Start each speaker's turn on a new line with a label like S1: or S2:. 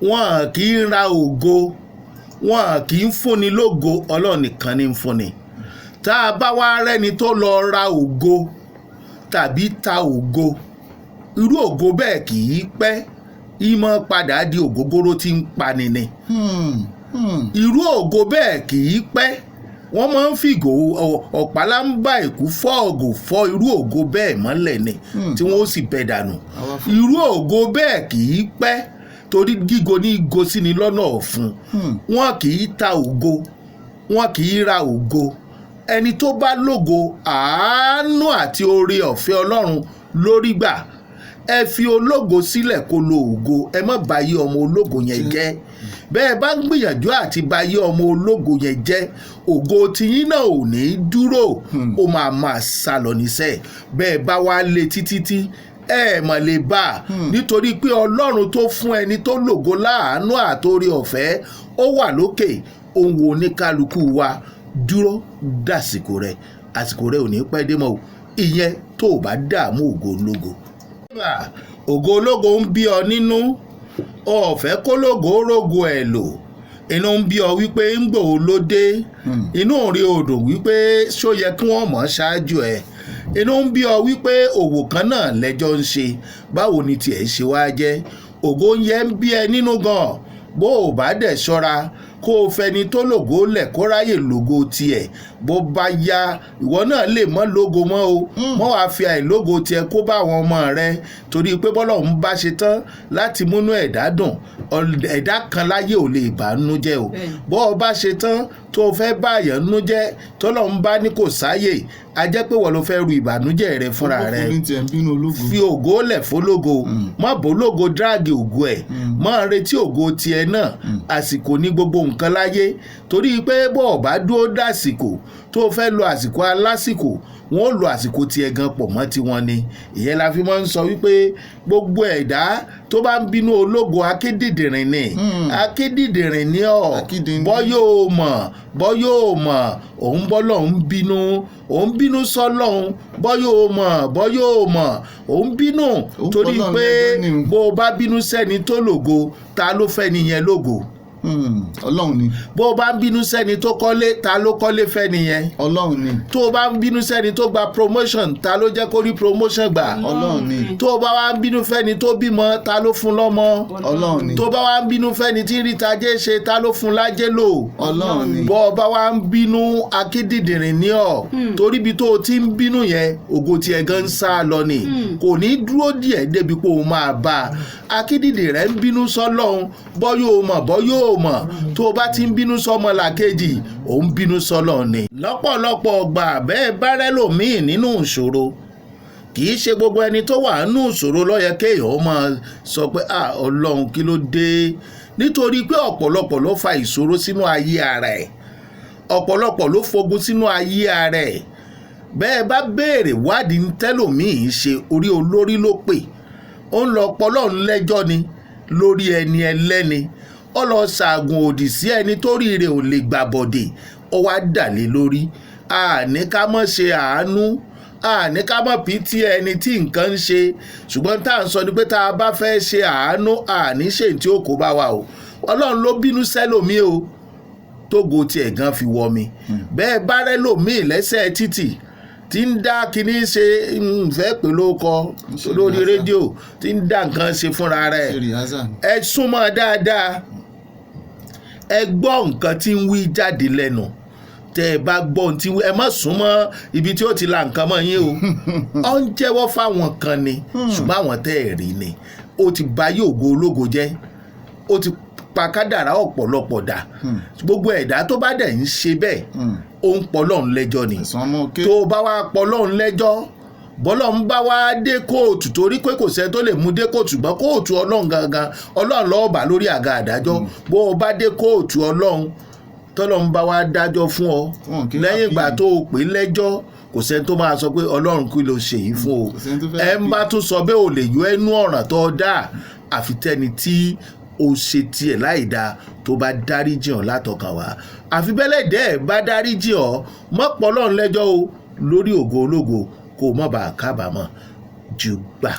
S1: wọn kì í ra ògo, wọn kì í fúnni lógo, Ọlọ́run nìkan ní ń fúnni. Tá a bá wá rẹ́ni tó lọ ra ògo tàbí ta ògo, irú ògo bẹ́ẹ̀ kì í pẹ́, ìmọ̀ padà di ògógóró tí ń pani ni. Irú ògo bẹ́ẹ̀ kì í pẹ́, wọ́n máa ń fìgò ọ̀pálámbá èkú fọ́ ògò fọ́ irú ògo bẹ́ẹ̀ mọ́lẹ̀ ni tí wọ́n ó sì bẹ́ dànù. Irú ògo bẹ́ẹ̀ kì í pẹ́, torí gígo ní igo sí ni lọ́nà ọ̀fun. Wọn kì í ta ògo, wọn kì í ra ògo. Ẹni tó bá lógo, àánú àti oore ọ̀fẹ́ Ọlọ́run lórí gbà. Ẹ fi ológo sílẹ̀ kó lo ògo, ẹ má bàyé ọmọ ológo yẹn jẹ́. Bẹ́ẹ̀ bá ń gbìyànjú àti bàyé ọmọ ológo yẹn jẹ́, ògo tiyín náà ò ní dúró, ó máa sá lọ níṣẹ́. Bẹ́ẹ̀ bá wá lé títí ẹ mà lè bá a, nítorí pé Ọlọ́run tó fún ẹni tó lògo láàánú àtòrí ọ̀fẹ́ ó wà lókè. Òun wo oníkálukú wa dúró dàsìkò rẹ̀, àsìkò rẹ̀ ò ní pẹ́ dé mọ́ o, ìyẹn tó o bá dààmú ògo ológo. Ògo ológo ń bí ọ nínú, ọ̀fẹ́ kó lógo rógo ẹ̀ lò, inú ń bí ọ wípé ń gbò ó lóde, inú rí odò wípé ṣó yẹ kí wọ́n mọ̀ ṣáájú ẹ̀, inú ń bí ọ wípé òwò kan náà lẹ́jọ́ ń ṣe, báwo ni tiẹ̀ ṣe wá jẹ́. Ògo yẹn ń bí ẹ nínú gan, bó o bá dẹ̀ ṣọ́ra kó o fẹni tó lògo lẹ̀ kó ráyè lògo tiẹ̀. Bó bá yá ìwọ náà lè mọ́ lógo mọ́ o, mọ́ wàá fi àìlógo tiẹ̀ kó bá àwọn ọmọ rẹ, torí pé bọ́lọ́run bá ṣe tán láti múnú ẹ̀dá dùn, ẹ̀dá kan láyé ò lè bà nú jẹ́ o. Bó o bá ṣe tán tó o fẹ́ bá àyàn nú jẹ́, tọ́lọ́run bá ní kò sáyè, a jẹ́ pé wọ́n ló fẹ́ ru ìbànújẹ́ rẹ fúnra rẹ. Fi ògo lẹ̀ fólógo, má bólógo dráàgì ògo ẹ̀, má retí ògo tiẹ̀ náà. Àsìkò ní gbogbo nǹkan láyé, torí pé bó o bá dúró dásìkò tó o fẹ́ lo àsìkò alásìkò, wọ́n lo àsìkò tiẹ̀ gan pọ̀ mọ́ tiwọn ni. Ìyẹn la fi máa ń sọ wípé gbogbo ẹ̀dá tó bá ń bínú ológo akédìdìrín ni, akédìdìrín ni ọ̀, bọ́ yóò mọ̀ òun bọ́lọ̀ ń bínú, òun bínú sọ́lọ́hun, bọ́ yóò mọ̀ òun bínú, torí pé bó o bá bínú sẹ́ni tó lògo, ta ló fẹ́ nìyẹn lógo?
S2: Ọlọ́run ni.
S1: Bó o bá ń bínú sẹ́ni tó kọ́lé, ta ló kọ́lé fẹ́ nìyẹn?
S2: Ọlọ́run ni.
S1: Tó o bá ń bínú sẹ́ni tó gba promotion, ta ló jẹ́ kó rí promotion gbà?
S2: Ọlọ́run ni.
S1: Tó o bá wá ń bínú fẹ́ni tó bímọ, ta ló fún lọ́mọ?
S2: Ọlọ́run ni.
S1: Tó o bá wá ń bínú fẹ́ni tí ń rí tajé ṣe, ta ló fún lájé lò?
S2: Ọlọ́run ni.
S1: Bó o bá wá ń bínú akédìdìrín ní ọ̀, torí ibi tó o ti ń bínú yẹn, ògo tiẹ̀ gan ń sá lọ ni, kò ní dúró díẹ̀ débi pé o máa bá a. Akédìdìrín rẹ̀ ń bínú sọ́lọ́hun, bọ́ yóò mọ̀, tó o bá ti ń bínú sọ́mọ làkejì, ò ń bínú sọ́lọ́hun ni. Lọ́pọ̀lọpọ̀ ọgbà bẹ́ẹ̀ bá rẹ́lòmíì nínú ìṣòro, kì í ṣe gbogbo ẹni tó wà nínú ìṣòro ló yẹ kéèyàn ó máa sọ pé Ọlọ́run kí ló dé, nítorí pé ọ̀pọ̀lọpọ̀ ló fa ìṣòro sínú ayé ara ẹ̀, ọ̀pọ̀lọpọ̀ ló fogun sínú ayé ara ẹ̀. Bẹ́ẹ̀ bá béèrè wádìí ń tẹ́lòmíì ṣe, orí olórí ló pè, ó ń lọ pọlọ́run lẹ́jọ́ ni lórí ẹni ẹlẹ́ni, ó lọ ṣàgùn òdì sí ẹni tó rí rẹ̀ ò lè gbàbọ̀dè, ó wá dàlé lórí. Àní ká mọ̀ ṣe àánú, àní ká mọ̀ pìtì ẹni tí nǹkan ń ṣe, ṣùgbọ́n tá à ń sọ ni pé tá a bá fẹ́ ṣe àánú, àní ṣe tí ó kó bá wa o. Ọlọ́run ló bínú sẹ́lòmí o, tógo tiẹ̀ gan fi wọ mi. Bẹ́ẹ̀ bá rẹ́lòmíì lẹ́sẹ̀ títì tí ń dá kinní ṣe, fẹ́ pè lóko lórí rédíò, tí ń dá nǹkan ṣe fúnra rẹ̀, ẹ súnmọ́ dáadáa, ẹ gbọ́ nǹkan tí ń wí jáde lẹ́nu. Tẹ́ ẹ bá gbọ́ ohun tí ẹ má súnmọ́ ibi tí ó ti la nǹkan mọ́ yín o. Ó ń jẹ́wọ́ fáwọn kan ni, ṣùgbọ́n àwọn tẹ́ ẹ̀ rí ni. Ó ti bà yóò ògo ológo jẹ́, ó ti pa kádàrá ọ̀pọ̀lọpọ̀ dà. Gbogbo ẹ̀dá tó bá dẹ̀ ń ṣe bẹ́ẹ̀, ó ń pọlọ́run lẹ́jọ́ ni. Tó bá wá pọlọ́run lẹ́jọ́, bọ́lọ́run bá wá dé kóòtù, torí pé kò sẹ́ni tó lè mú dé kóòtù, ṣùgbọ́n kóòtù Ọlọ́run gangan, Ọlọ́run ló bá lórí àga àdájọ́. Bó o bá dé kóòtù Ọlọ́run, tọ́lọ́run bá wá dájọ́ fún ọ, lẹ́yìn ìgbà tó o pè lẹ́jọ́, kò sẹ́ni tó máa sọ pé Ọlọ́run kí ló ṣe yìí fún o. Ẹ ń bá tún sọ bẹ́ẹ̀ ò lè yọ ẹnu ọ̀ràn tó dá, àfi tẹ́ni tí ó ṣe tiẹ̀ láì dáa tó bá dáríjì ọ́ látọkàn wá. Àfi bẹ́lẹ̀ dẹ́ bá dáríjì ọ́, mọ́ pọ̀ Ọlọ́run lẹ́jọ́ o lórí ògo ológo, kó o má bàa kábàámọ̀ jù gbà.